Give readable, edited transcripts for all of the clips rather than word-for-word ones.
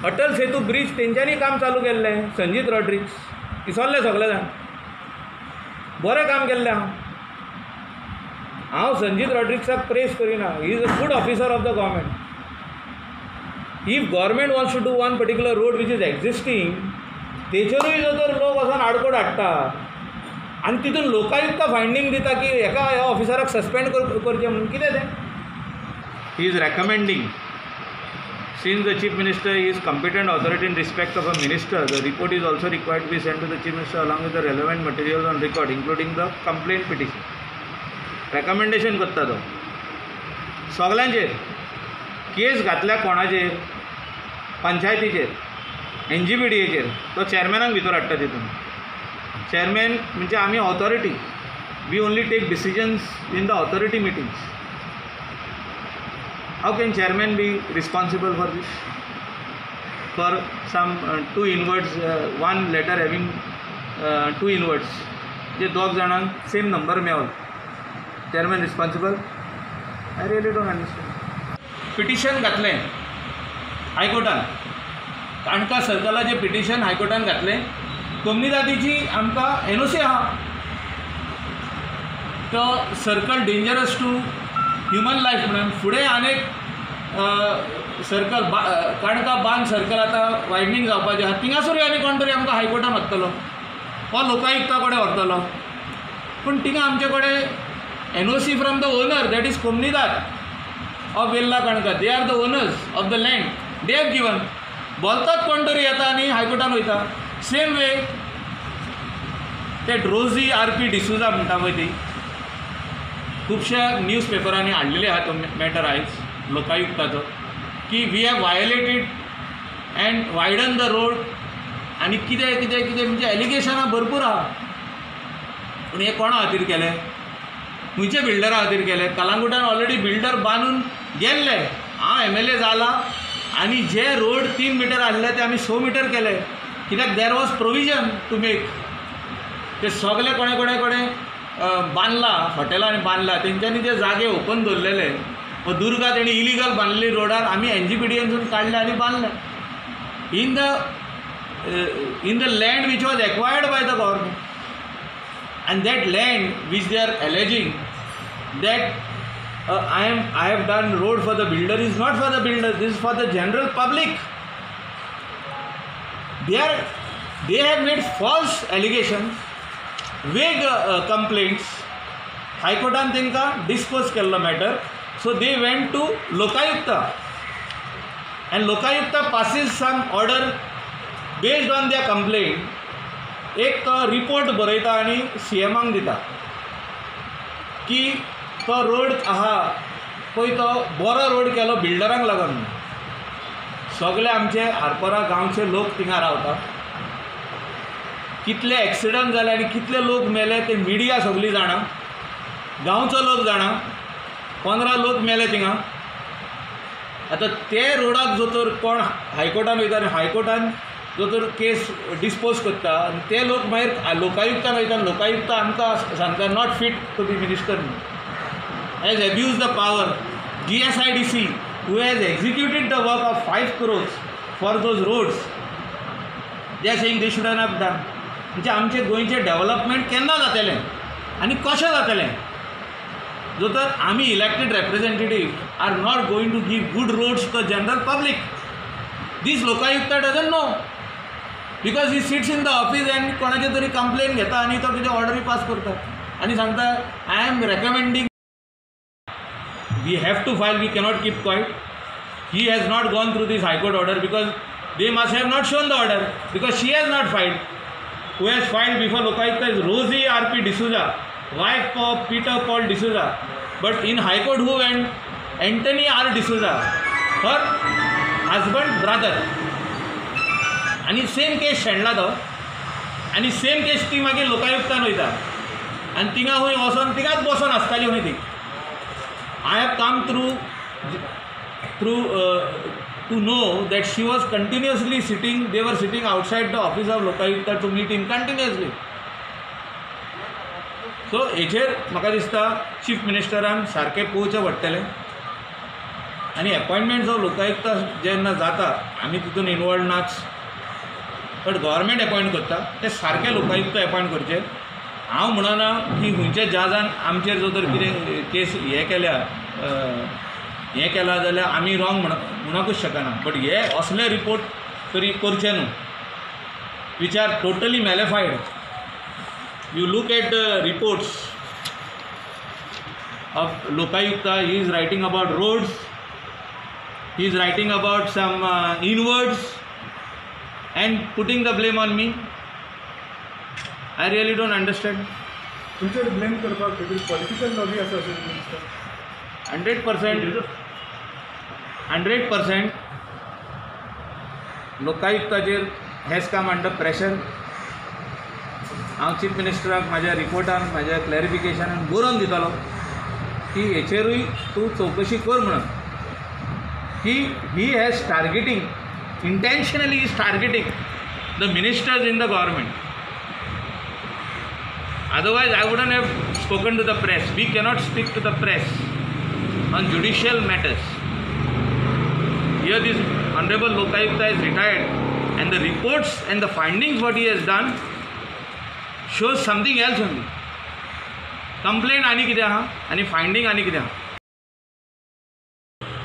Atal Setu bridge तेंच्यांनी काम चालू केल्लें, संजीत रॉड्रिक्स इसरले सगळे जाण, बरें काम केल्लें. हांव संजीत रॉड्रिक्साक प्रेस करिना, he is a good officer of the government. If government wants to do one particular road which is existing, तेचेरूय जर लोक वचून आडकोड हाडटा आनी तितून लोकायुक्त फायंडींग दिता की ह्या ऑफिसराक सस्पेंड करचें म्हणून, कितें तें? He is recommending. Since the Chief Minister is competent authority in respect of a minister, the report is also required to be sent to the Chief Minister along with the relevant materials on record, including the complaint petition. Recommendation करता तो सगळ्यांचेर. Case घातल्या कोणाचेर? पंचायतीचेर, NGBDAचेर. तो चॅरमॅनाक भितर हाडटा तितून. Chairman म्हणजे आमी authority, we only take decisions in the authority meetings. How can chairman be responsible for this? For some two inwards, one letter having two inwards, जे दोग जाणांक सेम नंबर मेळ्ळो, chairman responsible? I really don't understand. Petition घातलें हायकोर्टान, काणका सर्कलाचें petition हायकोर्टान घातलें. कम्युनिटीची आमकां NOC आहा, तो circle dangerous to human life म्हणून. फुडें आनीक सर्कल काणका बांद सर्कल आतां वायडनींग जावपाचें आहा, थिंगासरूय आनी कोण तरी आमकां हायकोर्टान व्हरतलो वा लोकायुक्ता कडेन व्हरतलो. पूण थिंगा आमचे कडेन NOC from the owner, that is कोमनीदाद of Verla Canca. They are the owners of the land, they have given. बोलतोच कोण तरी येता आनी हायकोर्टान वयता. सेम वे ते ड्रोजी RP डिसूजा म्हणटा पळय ती, खुबश्या न्यूज पेपरांनी हाडलेले आहा तो मॅटर आयज लोकायुक्ताचो, की we have violated and widen the road आनी कितें कितें कितें म्हणजे एलिगेशनां भरपूर आहा. पूण हें कोणा खातीर केलें? खंयच्या बिल्डरा खातीर केलें? कलांगुटान ऑलरेडी बिल्डर बांदून गेल्ले. हांव MLA जाला आनी जे रोड 3 मीटर आसले ते आमी 6 मीटर केले, कित्याक there was provision to make. ते सगळे कोणे कोणे कोणे बांदला, हॉटेलांनी बांदला, तेंच्यांनी ते जागे ओपन दवरलेले. दुर्गा तेणी इलिगल बांदलेली रोडार, आमी NGBDAनसून काडले आनी बांदले in the land which was acquired by the government. And that land which they are alleging that I have done road for the builder is not for the builder, this is for the general public. They have made false allegations, vague complaints. High Courtan तेंका dispose केल्लो matter. So they went to Lokayukta and Lokayukta passes some order based on their complaint. एक report बरयता आनी CMाक दिता की तो road आहा पळय तो बरो रोड केलो बिल्डरांक लागून. सगळे आमचे हारपरा गांवचे लोक थिंगा रावता. कितले एक्सिडंट जाले आनी कितले लोक मेले ते मिडिया सगळी जाणा, गांवचो लोक जाणा. 15 लोक मेले थिंगा. आतां ते रोडाक जो तर कोण हायकोर्टान वयता आनी हायकोर्टान जो तर केस डिस्पोज करता आनी ते लोक मागीर लोकायुक्तान वयता. लोकायुक्ता आमकां सांगता not fit to be minister, has abuse the power. GSIDC who has executed the work of 5 crores for those roads, they are saying they shouldn't have done. म्हणजे आमचे गोंयचे डेव्हलपमेंट केन्ना जातलें आनी कशें जातलें जो तर आमी elected representative are not going to give good roads to the general public. This Lokayukta doesn't know because he sits in the office and कोणाचे तरी कंप्लेन घेता आनी तो कितें ऑर्डरी पास करता आनी सांगता I am recommending. We have to file, we cannot keep quiet. He has not gone through this High Court order because they must have not shown the order because she has not filed. Who has filed before Lokayukta is Rosie RP D'Souza, wife of Peter Paul D'Souza. But in High Court who went? Anthony R. D'Souza, her husband, brother. And same case शेणला तो आणि same case ती मागीर लोकायुक्तान वयता आनी थिंगा हूंय वचोन थिंगाच बसोन आसताली हूंय ती. I have come through to know that she was continuously sitting, they were sitting outside the office of Lokayukta to meet him continuously. So हेचेर म्हाका दिसता चीफ मिनिस्टरान सारकें पळोवचें पडटलें आनी एपॉयंटमेंट्स ऑफ लोकायुक्त जेन्ना जाता आमी तितून इनवॉल्ड नाच, बट गव्हर्मेंट एपॉयंट करता ते सारके लोकायुक्त एपॉयंट करचे. हांव म्हणना की खंयचे जजान आमचेर जो तर कितें केस हें केला जाल्यार आमी रॉंग म्हणूंकूच शकना. बट हे असले रिपोर्ट तरी करचे न्हू which are totally mala fide. You look at the reports of Lokayukta. He is writing about roads, he is writing about some inwards and putting the blame on me. I really don't understand. तुमचेर blame करपाक political lobby आसा अशें दिसता. 100% लोकायुक्ताचेर hedge काम under pressure. हांव chief मिनिस्टराक म्हाज्या रिपोर्टान म्हाज्या क्लॅरिफिकेशनान बरोवन दितालो की हेचेरूय तूं चवकशी कर म्हणून. He has targeting, intentionally is targeting the ministers in the government. Otherwise, I wouldn't have spoken to the press. We cannot speak to the press on judicial matters. Here, this Honorable Lokayukta is retired, and the reports and the findings what he has done shows something else only. Complaint ani कितें आहा आणि finding ani कितें आहा.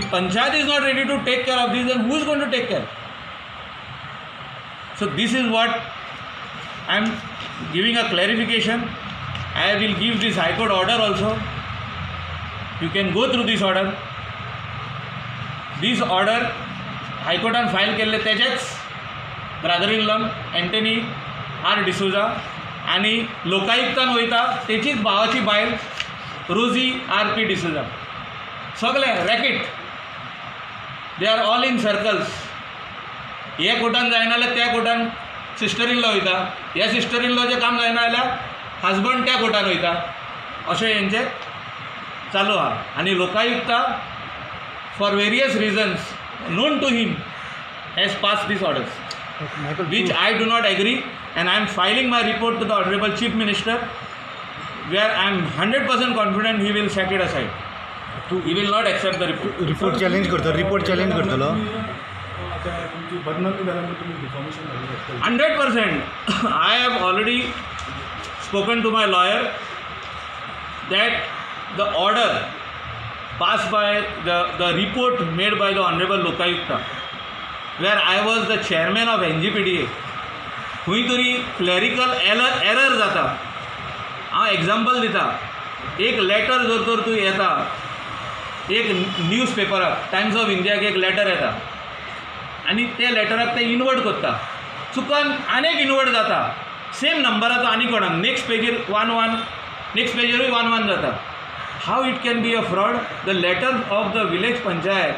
If Panchayat is not ready to take care of this, then who is going to take care? So this is what I am giving a clarification. I will give this High Court order also. You can go through this order. This order High Court an file केल्ले तेजेच brother-in-law Antony are D'Souza आणि लोकायुक्तान वयता तेचीच भावाची बायल रोजी are P D'Souza. सगळे racket, they are all in circles. हे कोर्टान जायना जाल्यार त्या कोर्टान सिस्टर इन लॉ वयता, ह्या सिस्टर इन लॉचें काम जायना जाल्यार हजबंड त्या कोर्टान वयता. अशें हेंचें चालू आहा. आनी Lokayukta for various reasons known to him has pass these orders which I do not agree, and I am filing my report to the Honorable Chief Minister, where I am 100% confident he will set it aside. He will not accept the report. Report challenge करतो, report challenge करतलो. 100%. I have already spoken to my lawyer that the order passed by the report made by the Honorable Lokayukta, where I was the chairman of NGPDA, खंय तरी clerical error जाता. हांव example दिता. एक letter जर तर तूं येता, एक न्यूज पेपराक टायम्स ऑफ इंडियाक एक लेटर येता आनी त्या लेटराक ते इनवर्ट करता, चुकान आनीक इनवर्ट जाता, सेम नंबराचो आनी कोणाक नेक्स्ट पेजीर 1-1, नेक्स्ट पेजीरूय 1-1 जाता. How it can be a fraud? The letter of the village panchayat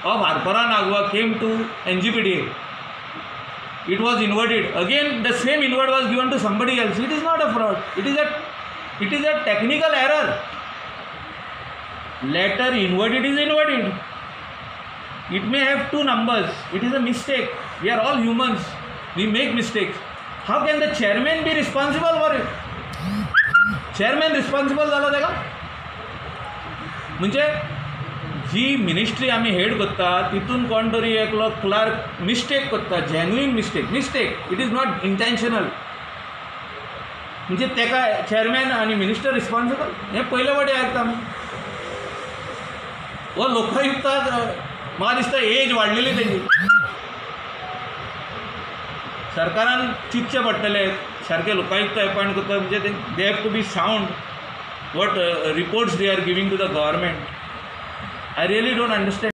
of Harpara Nagwa came to NGPDA. It was inverted. Again, the same invert was given to somebody else. It is not a fraud. It is a technical error. Letter inverted is inverted. It may have two numbers. It is a mistake. We are all humans. We make mistakes. How can the chairman be responsible for it? Chairman responsible झाला तेका? म्हणजे जी ministry आमी head करता तितून कोण तरी एकलो clerk mistake करता, genuine mistake. It is not intentional. म्हणजे तेका चेअरमॅन आनी मिनिस्टर रिस्पॉन्सिबल? हें पयले फावटी आयकता आमी. हो लोकायुक्ताक म्हाका दिसता एज वाडलेली तेजी. सरकारान चिंतचें पडटलें सारके लोकायुक्त अपॉयंट करता म्हणजे they have to be sound what reports they are giving to the government. I really don't understand.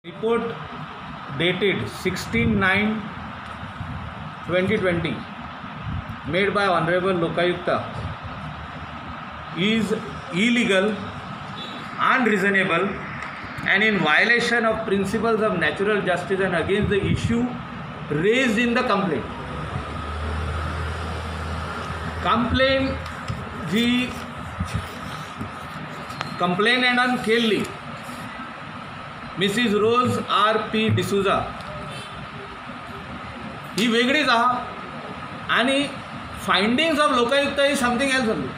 Report dated 16/9/2020 made by Honorable Lokayukta is illegal, unreasonable, and in violation of principles of natural justice and against the issue raised in the complaint. Complaint जी कंप्लेनंटान केल्ली Mrs Rose R P D'Souza ही वेगळीच आहा आनी findings of Lokayukta ही something else only.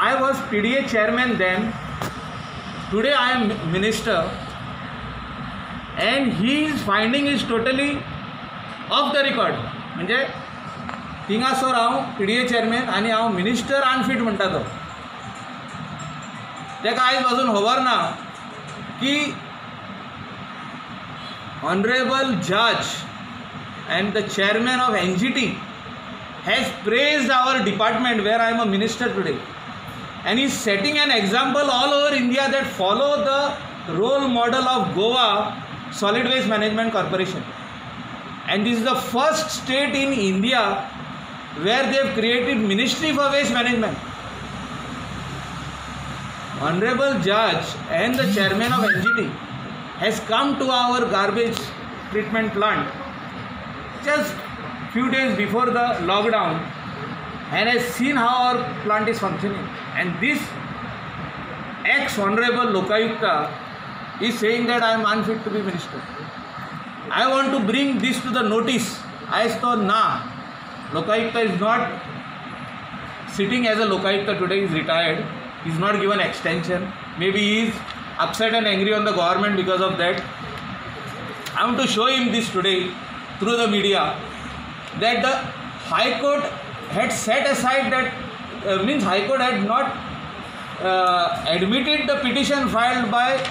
I was PDA chairman then. Today I am minister, and his finding is totally off the record. म्हणजे थिंगासोर हांव PDA चेअरमॅन आनी हांव मिनिस्टर अनफीट म्हणटा तो. तेका आयज पासून खबर ना की ऑनरेबल जज and the chairman of NGT has praised our department where I am a minister today, and is setting an example all over India that follow the role model of Goa Solid Waste Management Corporation. And this is the first state in India where they have created Ministry for Waste Management. Honorable Judge and the chairman of NGT has come to our garbage treatment plant just few days before the lockdown and has seen how our plant is functioning. And this ex-honorable Lokayukta is saying that I am unfit to be minister. I want to bring this to the notice. I thought, nah, Lokayukta is not sitting as a Lokayukta today, he is retired. He is not given extension. Maybe he is upset and angry on the government because of that. I want to show him this today through the media, that the High Court had set aside that, High Court had not admitted the petition filed by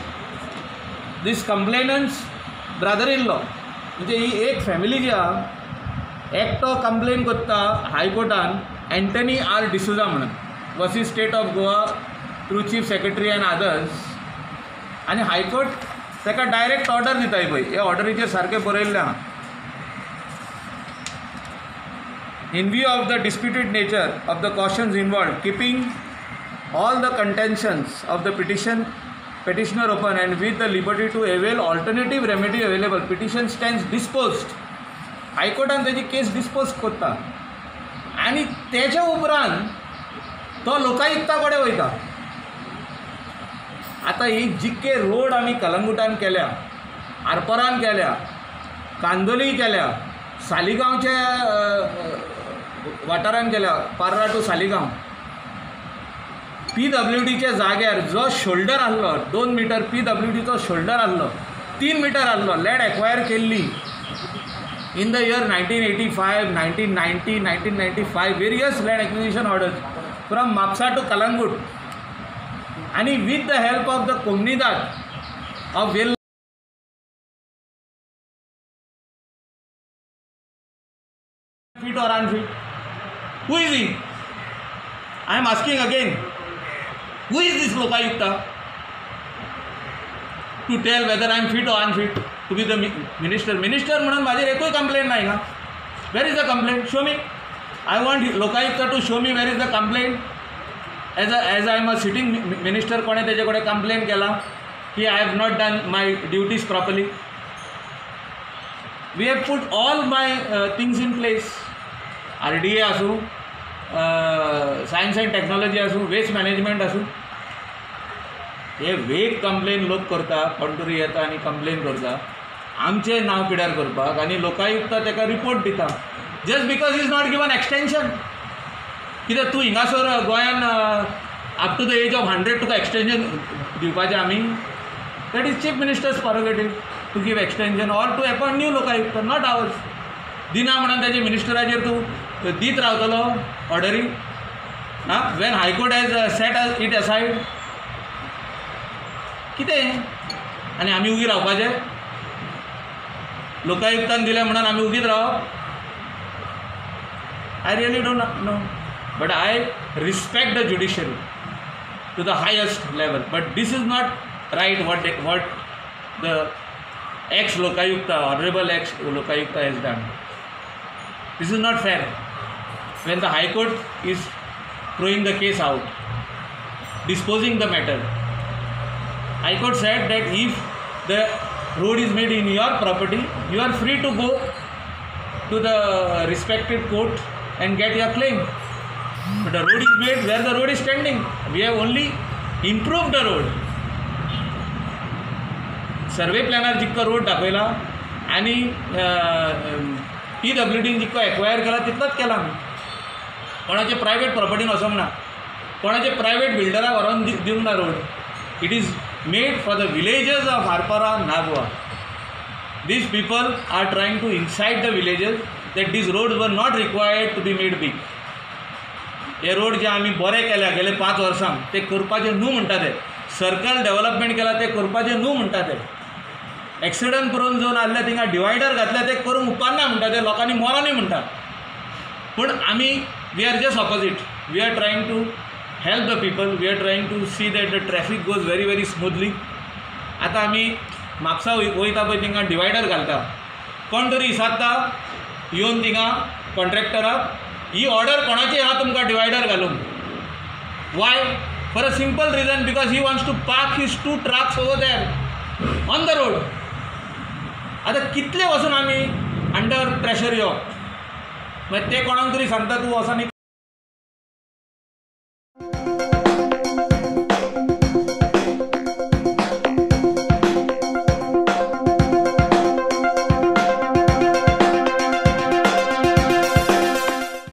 this complainant's brother-in-law. म्हणजे ही एक family जी आहा एकटो complain करता हायकोर्टान Antony are D'Souza म्हणून, वसी state of Goa through chief secretary and others, आनी high court ताका direct order दिताय पळय. हे ऑर्डरीचेर सारकें बरयल्लें आहा. In view of the disputed nature of the cautions involved, keeping all the contentions of the petitioner open and with the liberty to avail alternative remedy available, petition stands disposed. High Courtan त्याची case dispose करता आणि त्याच्या उपरांत तो लोकायुक्ता कडेन वयता. आता ही जितके रोड आमी कलंगुटान केल्या, आरपोरान केल्या, कांदोली केल्या, सालिगांवच्या वाठारान केल्या, पार्रा टू सालिगांव, PWDच्या जाग्यार जो शोल्डर आसलो 2 मीटर PWDचो शोल्डर आसलो, 3 मीटर आसलो, लँड एक्वायर केल्ली in the year 1985, 1990, 1995, various land acquisition orders from Mapusa to Calangute, आणि with the help of the कोमनीदाद of well fit or unfit. Who is he? I am asking again, who is this Lokayukta to tell whether I am fit or unfit to be the minister? Minister म्हणून माझे एकूय complaint नाही ना. Where is the complaint? Show me. I want Lokayukta to show me where is the complaint. As I am a sitting minister, कोणे त्याच्याकडे complaint केला की I have not done my duties properly. We have put all my things in place. RDA असू, science and technology असू, waste management असू, हे वेग complain लोक करता, कोणतरी येता आनी कंप्लेन करता आमचें नांव पिड्यार करपाक, आनी लोकायुक्ता ताका रिपोर्ट दिता just because is not given extension. कित्याक तूं हिंगासर गोंयान up to the age of 100 तुका एक्सटेंशन दिवपाचें आमी? That is chief minister's prerogative to give extension or to appoint new Lokayukta, not ours. दिना म्हणून त्याचे मिनिस्टराचेर तूं दीत रावतलो ऑर्डरी ना? When high court has set it aside कितें? आनी आमी उगी रावपाचें? लोकायुक्तान दिलें म्हणून आमी उगीच रावप? I really don't know, but I respect the judiciary to the highest level, but this is not right what the ex-Lokayukta, honorable ex-Lokayukta has done. This is not fair. When the High Court is throwing the case out, disposing the matter, High Court said that if the road is made in your property, you are free to go to the respective court and get your claim. But the road is made where the road is standing. We have only improved the road. Survey प्लॅनार जितको road दाखयला आनी PWDन जितको acquire केला तितलोच केला आमी. कोणाचे private प्रॉपर्टीन वचोंक ना. कोणाचे प्रायवेट बिल्डराक व्हरोन दिवंक ना road. It is made for the villages of Harpara Nagoa. These people are trying to incite the villages that these roads were not required to be made big. हे रोड जे आमी बरे केल्या गेले 5 वर्सां ते करपाचे न्हू म्हणटा ते. सर्कल डेव्हलपमेंट केला ते करपाचे न्हू म्हणटा ते. एक्सिडंट प्रोन झोन आहले थिंगा डिवायडर घातले ते करूंक उपकारना म्हणटा ते. लोकांनी मोरांनी म्हणटा. पूण आमी we are just opposite. We are trying to help the people. We are trying to see that the traffic goes very very smoothly. आतां आमी म्हापसा वयता पळय थिंगा डिवायडर घालता. कोण तरी इसादता येवन थिंगा कॉन्ट्रॅक्टराक ही ऑर्डर कोणाची आहा तुमकां डिवायडर घालूंक. Why? For a simple reason because he wants to park his 2 trucks over there on the road. आतां कितले वचून आमी अंडर प्रेशर यो. मागीर ते कोणाक तरी सांगता तूं वचून